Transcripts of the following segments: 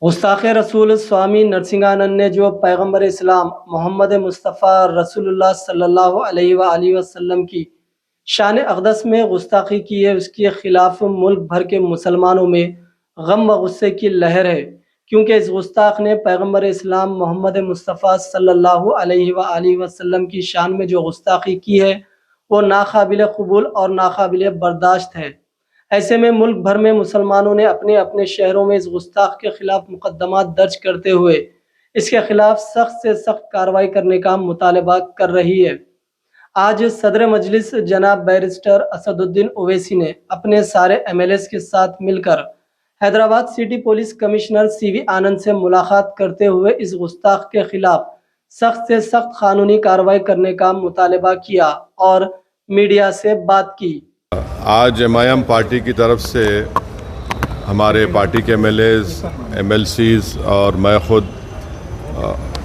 गुस्ताख़ रसूल स्वामी नरसिंहानंद ने जो पैगंबर इस्लाम मोहम्मद मुस्तफ़ा रसूलुल्लाह सल्लल्लाहु अलैहि वसल्लम की शान अक़दस में गुस्ताखी की है, उसके ख़िलाफ़ मुल्क भर के मुसलमानों में गम व गुस्से की लहर है, क्योंकि इस गुस्ताख ने पैगंबर इस्लाम मोहम्मद मुस्तफ़ा सल्लल्लाहु अलैहि वसल्लम की शान में जो गुस्ताखी की है, वो नाकाबिल क़बूल और नाकाबिल बर्दाश्त है। ऐसे में मुल्क भर में मुसलमानों ने अपने अपने शहरों में इस गुस्ताख के खिलाफ मुकदमात दर्ज करते हुए इसके खिलाफ सख्त से सख्त कार्रवाई करने का मुतालबा कर रही है। आज सदर मजलिस जनाब बैरिस्टर असदुद्दीन ओवैसी ने अपने सारे एमएलएस के साथ मिलकर Hyderabad city police commissioner CV Anand से मुलाकात करते हुए इस गुस्ताख के खिलाफ सख्त से सख्त कानूनी कार्रवाई करने का मुतालबा किया और मीडिया से बात की। आज एमआईएम पार्टी की तरफ से हमारे पार्टी के एमएलएज, एमएलसीज और मैं ख़ुद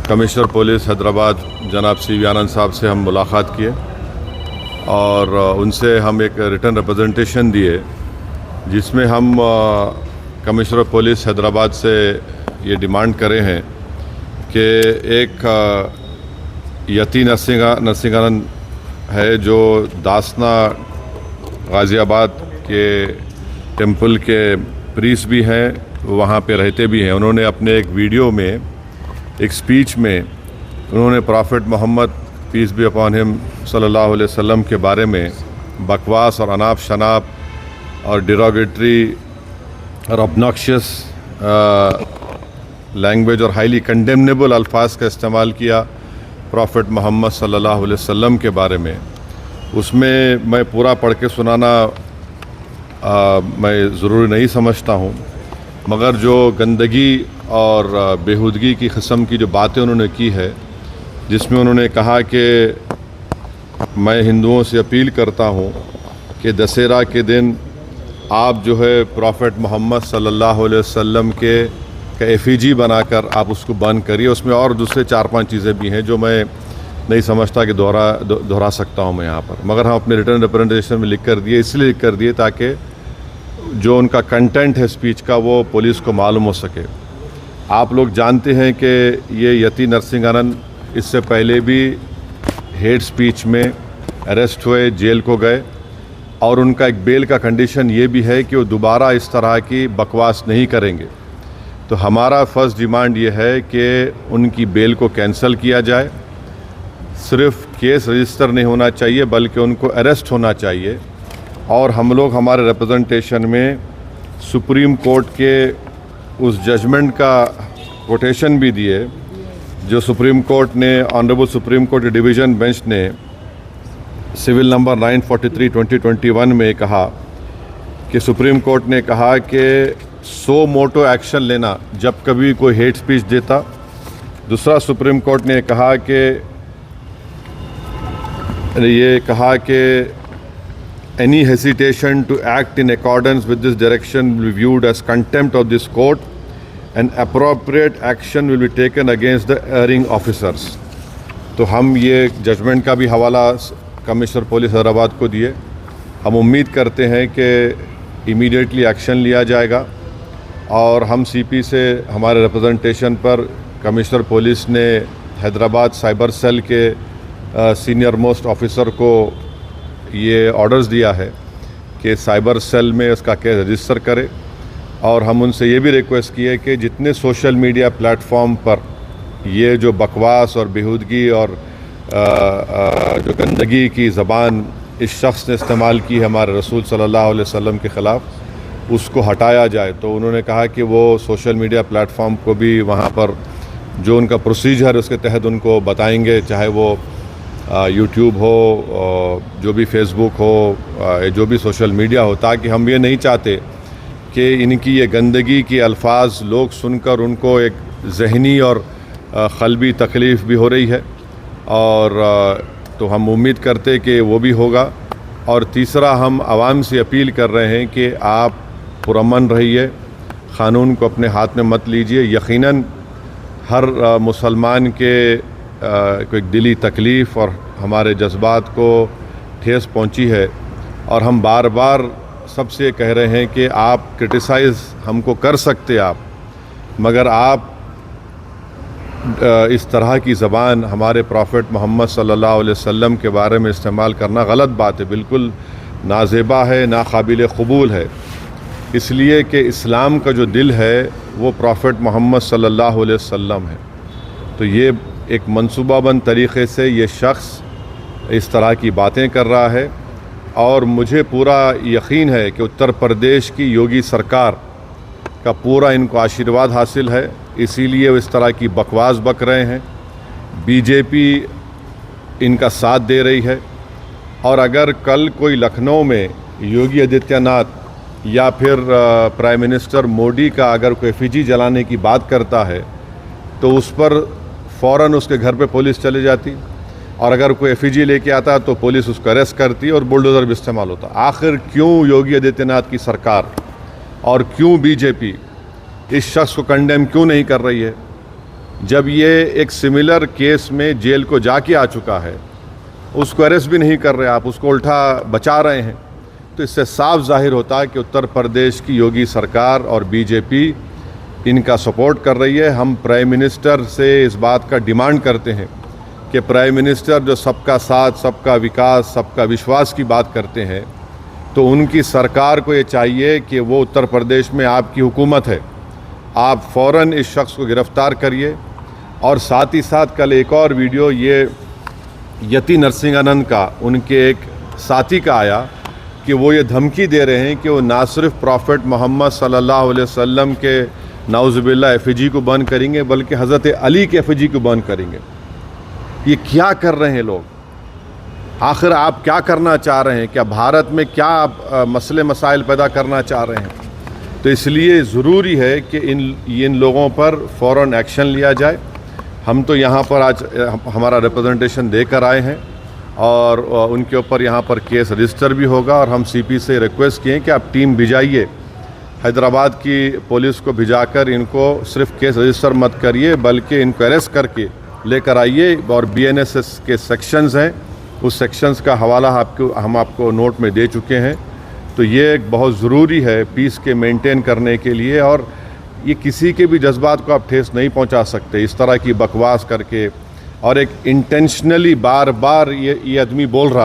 कमिश्नर पुलिस हैदराबाद जनाब सीवी आनंद साहब से हम मुलाकात किए और उनसे हम एक रिटन रिप्रेजेंटेशन दिए, जिसमें हम कमिश्नर पुलिस हैदराबाद से ये डिमांड करे हैं कि एक यती नरसिंहानंद है जो दासना गाज़ियाबाद के टेंपल के प्रीस्ट भी हैं, वहाँ पे रहते भी हैं। उन्होंने अपने एक वीडियो में, एक स्पीच में उन्होंने prophet Muhammad peace be upon him सल्लल्लाहु अलैहि वसल्लम के बारे में बकवास और अनाप शनाप और डिरोगेटरी और ऑब्नॉक्शियस लैंग्वेज और हाईली कंडेमनेबल अल्फाज का इस्तेमाल किया प्रॉफिट मोहम्मद सल्लल्लाहु अलैहि वसल्लम के बारे में। उसमें मैं पूरा पढ़ के सुनाना मैं ज़रूरी नहीं समझता हूँ, मगर जो गंदगी और बेहूदगी की किस्म की जो बातें उन्होंने की है, जिसमें उन्होंने कहा कि मैं हिंदुओं से अपील करता हूँ कि दशहरा के दिन आप जो है प्रॉफिट मोहम्मद सल्लल्लाहु अलैहि वसल्लम के एफिजी बनाकर आप उसको बंद करिए। उसमें और दूसरे 4-5 चीज़ें भी हैं जो मैं नहीं समझता कि दोहरा सकता हूँ मैं यहाँ पर, मगर हम अपने रिटर्न रिप्रेजेंटेशन में लिख कर दिए, इसलिए लिख कर दिए ताकि जो उनका कंटेंट है स्पीच का वो पुलिस को मालूम हो सके। आप लोग जानते हैं कि ये यती नरसिंहानंद इससे पहले भी हेट स्पीच में अरेस्ट हुए, जेल को गए, और उनका एक बेल का कंडीशन ये भी है कि वो दोबारा इस तरह की बकवास नहीं करेंगे। तो हमारा फर्स्ट डिमांड ये है कि उनकी बेल को कैंसिल किया जाए। सिर्फ केस रजिस्टर नहीं होना चाहिए बल्कि उनको अरेस्ट होना चाहिए। और हम लोग हमारे रिप्रेजेंटेशन में सुप्रीम कोर्ट के उस जजमेंट का कोटेशन भी दिए जो सुप्रीम कोर्ट ने, honourable supreme court division bench ने सिविल नंबर 943/2021 में कहा कि सुप्रीम कोर्ट ने कहा कि सो मोटो एक्शन लेना जब कभी कोई हेट स्पीच देता। दूसरा, सुप्रीम कोर्ट ने कहा कि any hesitation to act in accordance with this direction will be viewed as contempt of this court and appropriate action will be taken against the erring officers. तो हम ये judgement का भी हवाला कमिश्नर पुलिस हैदराबाद को दिए। हम उम्मीद करते हैं कि इमीडिएटली एक्शन लिया जाएगा और हम सीपी से हमारे रिप्रेजेंटेशन पर कमिश्नर पुलिस ने हैदराबाद साइबर सेल के सीनियर मोस्ट ऑफिसर को ये ऑर्डर्स दिया है कि साइबर सेल में उसका केस रजिस्टर करे। और हम उनसे ये भी रिक्वेस्ट की है कि जितने सोशल मीडिया प्लेटफॉर्म पर ये जो बकवास और बेहूदगी और जो गंदगी की ज़बान इस शख्स ने इस्तेमाल की है हमारे रसूल सल्लल्लाहु अलैहि वसल्लम के ख़िलाफ़, उसको हटाया जाए। तो उन्होंने कहा कि वो सोशल मीडिया प्लेटफॉर्म को भी वहाँ पर जो उनका प्रोसीजर है उसके तहत उनको बताएंगे, चाहे वो यूट्यूब हो, जो भी फेसबुक हो, जो भी सोशल मीडिया हो, ताकि हम ये नहीं चाहते कि इनकी ये गंदगी के अल्फाज लोग सुनकर उनको एक ज़हनी और क़ल्बी तकलीफ़ भी हो रही है। और तो हम उम्मीद करते कि वो भी होगा। और तीसरा, हम आवाम से अपील कर रहे हैं कि आप पुरअमन रहिए, क़ानून को अपने हाथ में मत लीजिए। यकीनन हर मुसलमान के को एक दिली तकलीफ़ और हमारे जज्बात को ठेस पहुंची है, और हम बार बार सबसे कह रहे हैं कि आप क्रिटिसाइज़ हमको कर सकते आप, मगर आप इस तरह की ज़बान हमारे प्रॉफिट मोहम्मद सल्लल्लाहु अलैहि वसल्लम के बारे में इस्तेमाल करना गलत बात है, बिल्कुल नाज़ेबा है, नाकाबिल क़बूल है। इसलिए कि इस्लाम का जो दिल है वो प्रॉफिट मोहम्मद सल्लल्लाहु अलैहि वसल्लम है। तो ये एक मंसूबाबंद तरीक़े से ये शख्स इस तरह की बातें कर रहा है और मुझे पूरा यकीन है कि उत्तर प्रदेश की योगी सरकार का पूरा इनको आशीर्वाद हासिल है, इसीलिए वो इस तरह की बकवास बक रहे हैं। बीजेपी इनका साथ दे रही है और अगर कल कोई लखनऊ में योगी आदित्यनाथ या फिर प्राइम मिनिस्टर मोदी का अगर कोई एफिजी जलाने की बात करता है तो उस पर फ़ौरन उसके घर पे पुलिस चली जाती और अगर कोई एफिजी लेके आता तो पुलिस उसको अरेस्ट करती और बुलडोज़र भी इस्तेमाल होता। आखिर क्यों योगी आदित्यनाथ की सरकार और क्यों बीजेपी इस शख्स को कंडेम क्यों नहीं कर रही है? जब ये एक सिमिलर केस में जेल को जाके आ चुका है, उसको अरेस्ट भी नहीं कर रहे आप, उसको उल्टा बचा रहे हैं। तो इससे साफ जाहिर होता है कि उत्तर प्रदेश की योगी सरकार और बीजेपी इनका सपोर्ट कर रही है। हम प्राइम मिनिस्टर से इस बात का डिमांड करते हैं कि प्राइम मिनिस्टर जो सबका साथ, सबका विकास, सबका विश्वास की बात करते हैं, तो उनकी सरकार को ये चाहिए कि वो उत्तर प्रदेश में आपकी हुकूमत है, आप फ़ौरन इस शख्स को गिरफ़्तार करिए। और साथ ही साथ कल एक और वीडियो ये यति नरसिंहानंद का, उनके एक साथी का आया कि वो ये धमकी दे रहे हैं कि वो ना सिर्फ प्रॉफिट मोहम्मद सल्लल्लाहु अलैहि वसल्लम के नाउज़ुबिल्लाह एफिजी को बंद करेंगे बल्कि हज़रत अली के एफिजी को बंद करेंगे। ये क्या कर रहे हैं लोग? आखिर आप क्या करना चाह रहे हैं? क्या भारत में क्या आप मसले मसाइल पैदा करना चाह रहे हैं? तो इसलिए ज़रूरी है कि इन लोगों पर फ़ौरन एक्शन लिया जाए। हम तो यहाँ पर आज हमारा रिप्रेजेंटेशन देकर आए हैं और उनके ऊपर यहाँ पर केस रजिस्टर भी होगा और हम सीपी से रिक्वेस्ट किए कि आप टीम भिजाइए, हैदराबाद की पुलिस को भिजाकर इनको सिर्फ केस रजिस्टर मत करिए बल्कि इनको अरेस्ट करके लेकर आइए। और BNSS के सेक्शंस हैं, उस सेक्शंस का हवाला हम आपको नोट में दे चुके हैं। तो ये एक बहुत ज़रूरी है पीस के मेंटेन करने के लिए और ये किसी के भी जज्बात को आप ठेस नहीं पहुंचा सकते इस तरह की बकवास करके। और एक इंटेंशनली बार बार ये आदमी बोल रहा